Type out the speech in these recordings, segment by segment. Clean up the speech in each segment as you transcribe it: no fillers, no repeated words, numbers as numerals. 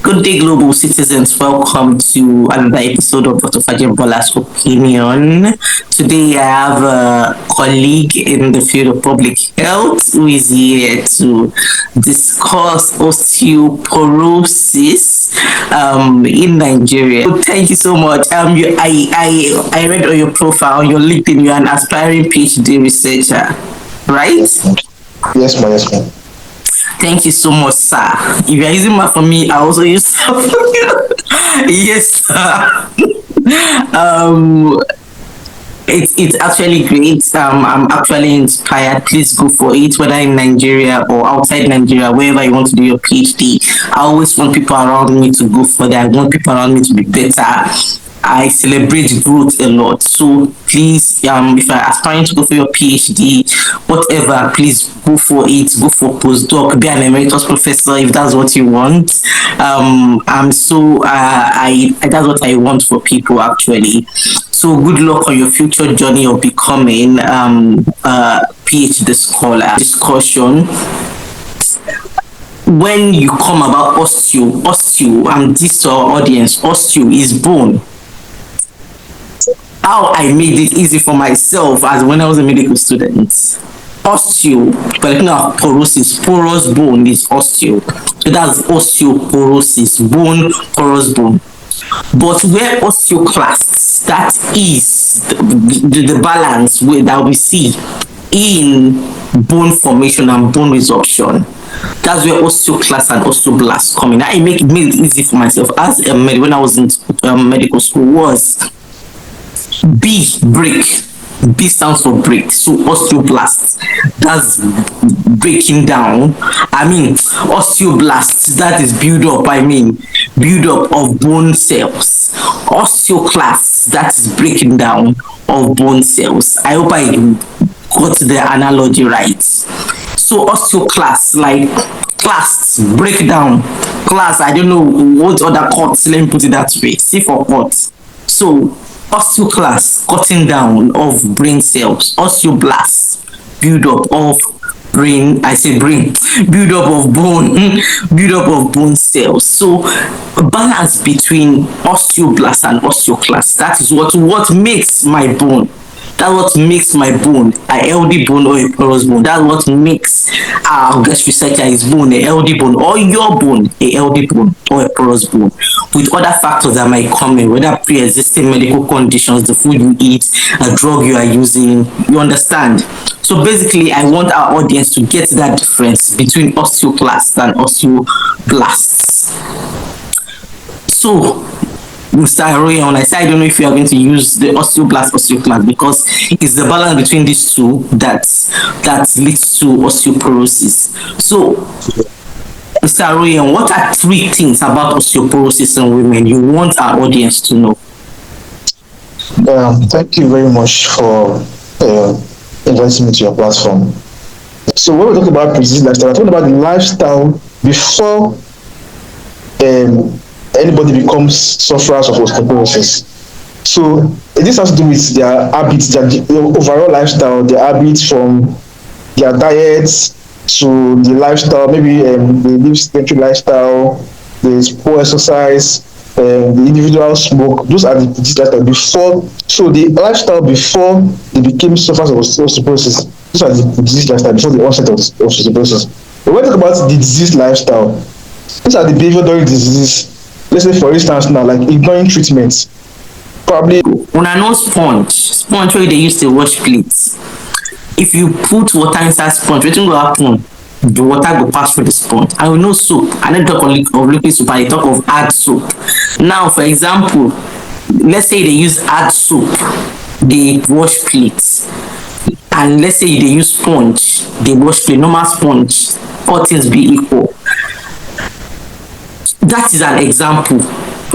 Good day, global citizens. Welcome to another episode of Dr. Fajin Bola's Opinion. Today, I have a colleague in the field of public health who is here to discuss osteoporosis in Nigeria. So thank you so much. I read on your profile, on your LinkedIn, you're an aspiring PhD researcher, right? Yes, ma'am. Yes, ma'am. Thank you so much, sir. If you're using my for me, I also use for you. Yes, sir. um, it's actually great. I'm actually inspired. Please go for it, whether in Nigeria or outside Nigeria, wherever you want to do your PhD. I always want people around me to go for that. I want people around me to be better. I celebrate growth a lot. So please, if you're aspiring to go for your PhD, whatever, please go for it. Go for postdoc, be an emeritus professor if that's what you want. I'm so I that's what I want for people actually. So good luck on your future journey of becoming a PhD scholar. Discussion. When you come about osteo, and this to our audience, osteo is bone. How I made it easy for myself as when I was a medical student. Osteo, porosis, porous bone is osteo. So that's osteoporosis, bone, porous bone. But where osteoclasts, that is the balance that we see in bone formation and bone resorption. That's where osteoclasts and osteoblasts come in. I made it easy for myself as a when I was in medical school was break. B stands for break. So osteoblasts, that's breaking down. Osteoblasts, that is build up of bone cells. Osteoclasts, that is breaking down of bone cells. I hope I got the analogy right. So osteoclasts, like clasts, breakdown. Class, I don't know what other cuts, let me put it that way. C for cuts. So osteoclasts, cutting down of brain cells. Osteoblasts, build up of build up of bone, build up of bone cells. So balance between osteoblasts and osteoclasts, that is what makes my bone. That's what makes my bone a healthy bone or a porous bone. That's what makes our guest researcher his bone a healthy bone, or your bone a healthy bone or a porous bone, with other factors that might come in, whether pre-existing medical conditions, the food you eat, a drug you are using. You understand? So basically, I want our audience to get that difference between osteoclasts and osteoblasts. So, Mr. Aroyan, when I say I don't know if you are going to use the osteoclast, because it's the balance between these two that leads to osteoporosis. So, Mr. Aroyan, what are 3 things about osteoporosis in women you want our audience to know? Thank you very much for inviting me to your platform. So when we talk about disease lifestyle, we're talking about the lifestyle before anybody becomes sufferers of osteoporosis. So this has to do with their habits, their overall lifestyle, their habits from their diets to the lifestyle. Maybe they live sedentary lifestyle, there's poor exercise, the individual smoke. Those are the disease lifestyle before. So the lifestyle before they became sufferers of osteoporosis. Those are the disease lifestyle before the onset of osteoporosis. But when we talk about the disease lifestyle, these are the behavior during disease. Let's say, for instance, now, like ignoring treatments. Probably. When I know sponge where they used to wash plates. If you put water inside sponge, what will happen? The water will pass through the sponge. And we know soap. I don't talk of liquid soap, I talk of hard soap. Now, for example, let's say they use hard soap, they wash plates. And let's say they use sponge, they wash plate, normal sponge, all things be equal. That is an example.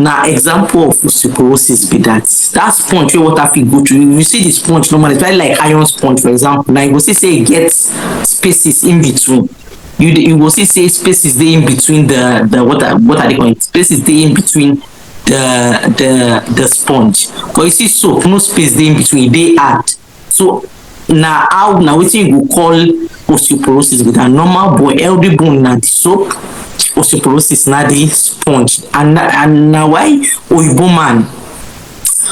Now, example of osteoporosis be that sponge where water fit go through. You see the sponge normally, it's like iron sponge, for example. Now you go see say it gets spaces in between. You go see say spaces there in between the what are they calling? Spaces there in between the sponge. But you see soap, no space there in between. They add. So now what you go call osteoporosis with a normal bone, healthy bone na the soap. osteoporosis na the sponge, and na why oyibo man,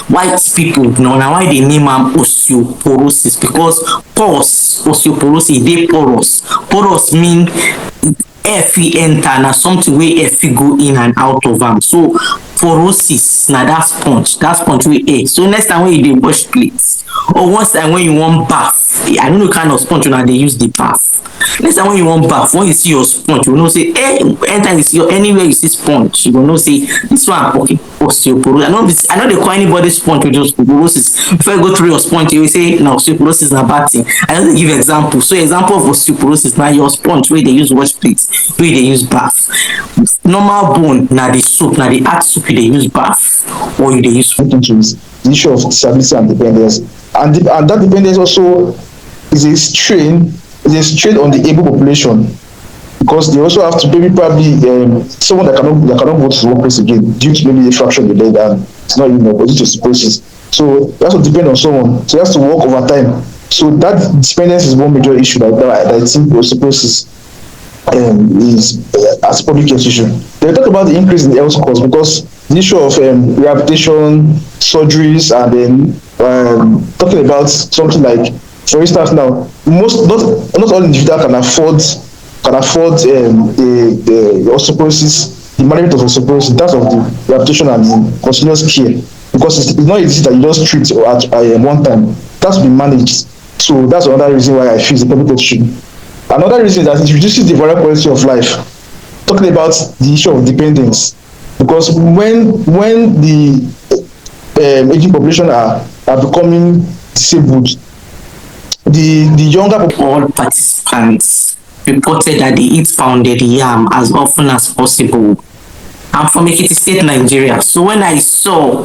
white people, na why they name am osteoporosis, because pores, osteoporosis dey porous. Porous mean air fit enter, na something wey air fit go in and out of am. So porosis na that sponge wey air. So next time when you dey wash plates, or once time when you wan baff, I no know kind of sponge una dey use dey baff. Next time when you wan baff, when you see your sponge, you go know say, anytime you see anywhere you see sponge, you go know say this one, okay, osteoporosis. I no dey call anybody sponge with osteoporosis. Before you go through your sponge, you will say na osteoporosis na bad thing. I just dey give example. So example of osteoporosis na your sponge wey dey use wash plates, wey dey use baff. Normal bone na the soap, na the hard soap you dey use baff, or you dey use. The issue of disability and dependence, and that dependence also is a strain on the able population, because they also have to maybe probably someone that cannot go to the workplace again due to maybe a fracture of the leg and it's not even due to osteoporosis. So it has to depend on someone. So it has to work over time. So that dependence is one major issue that I think osteoporosis is as a public health issue. They talk about the increase in the health costs, because the issue of rehabilitation, surgeries, and then talking about something like, for instance, now not all individuals can afford the osteoporosis, the management of osteoporosis, in terms of the rehabilitation and the continuous care, because it's not easy that you just treat at one time. It has to be managed. So that's another reason why I feel it's a public health issue. Another reason is that it reduces the overall quality of life. Talking about the issue of dependence, because when the aging population are becoming disabled, the younger all participants reported that they eat pounded yam as often as possible. I'm from Ekiti State, Nigeria. So when I saw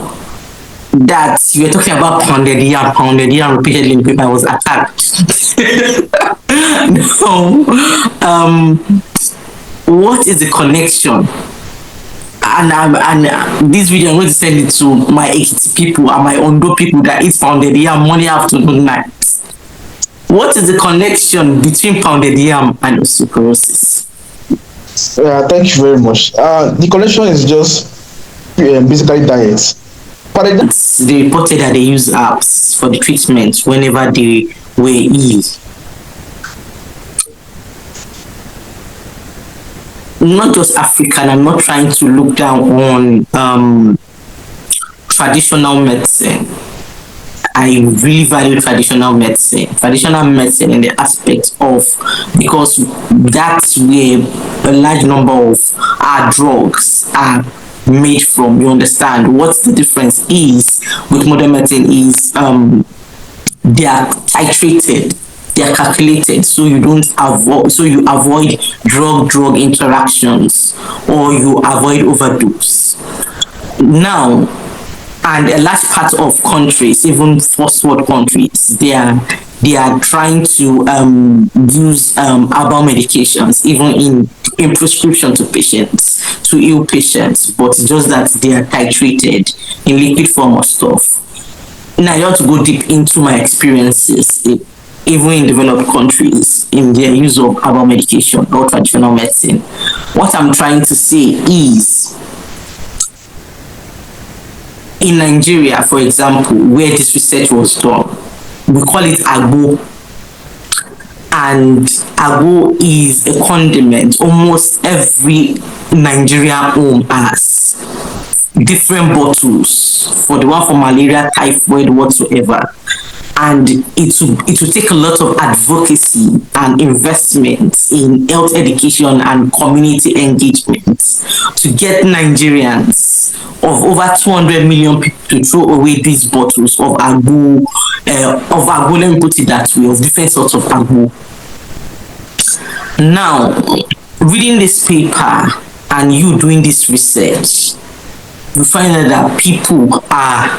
that you were talking about pounded yam repeatedly in the paper, I was attacked. No. What is the connection? And this video, I'm going to send it to my Ekiti people and my Ondo people that eat pounded yam morning, afternoon, night. What is the connection between pounded yam and osteoporosis? Thank you very much. The connection is just basically diet. They reported that they use herbs for the treatment whenever they were ill. Not just African, I'm not trying to look down on traditional medicine. I really value traditional medicine in the aspect of, because that's where a large number of our drugs are made from. You understand what the difference is with modern medicine is they are titrated, they are calculated, so you avoid drug interactions, or you avoid overdose. Now, and a large part of countries, even first world countries, they are trying to use herbal medications, even in prescription to patients, to ill patients, but just that they are titrated in liquid form of stuff. Now, I want to go deep into my experiences, even in developed countries, in their use of herbal medication or traditional medicine. What I'm trying to say is, in Nigeria, for example, where this research was done, we call it agbo. And agbo is a condiment. Almost every Nigerian home has different bottles, for the one for malaria, typhoid, whatsoever. And it will take a lot of advocacy and investment in health education and community engagement to get Nigerians of over 200 million people to throw away these bottles of agbo, let me put it that way, of different sorts of agbo. Now, reading this paper and you doing this research, you find out that people are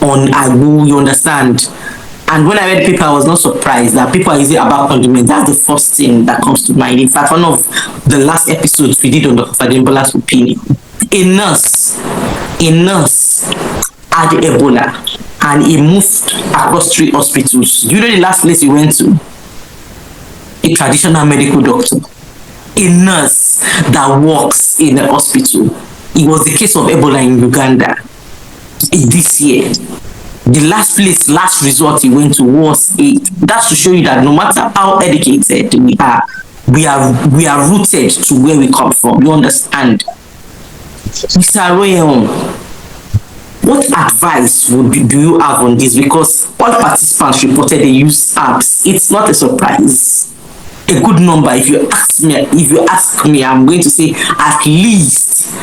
on agbo, you understand? And when I read the paper, I was not surprised that people are using herbal condiments. That's the first thing that comes to mind. In fact, one of the last episodes we did on Dr. Fadembola's opinion, a nurse had Ebola and he moved across 3 hospitals. Do you know the last place he went to? A traditional medical doctor. a nurse that works in a hospital. It was the case of Ebola in Uganda this year. The last resort he went to was it. That's to show you that no matter how educated we are rooted to where we come from. You understand? Mr. Aroyeon, what advice do you have on this? Because all participants reported they use apps. It's not a surprise. A good number. If you ask me, I'm going to say at least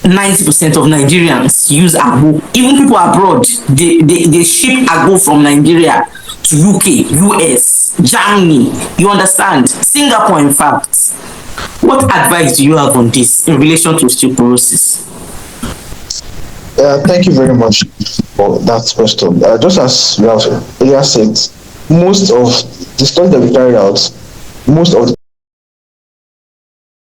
90% of Nigerians use Agbo. Even people abroad, they ship Agbo from Nigeria to UK, US, Germany. You understand? Singapore, in fact. What advice do you have on this in relation to osteoporosis? Thank you very much for that question. Just as we have earlier said, most of the studies that we carried out, most of the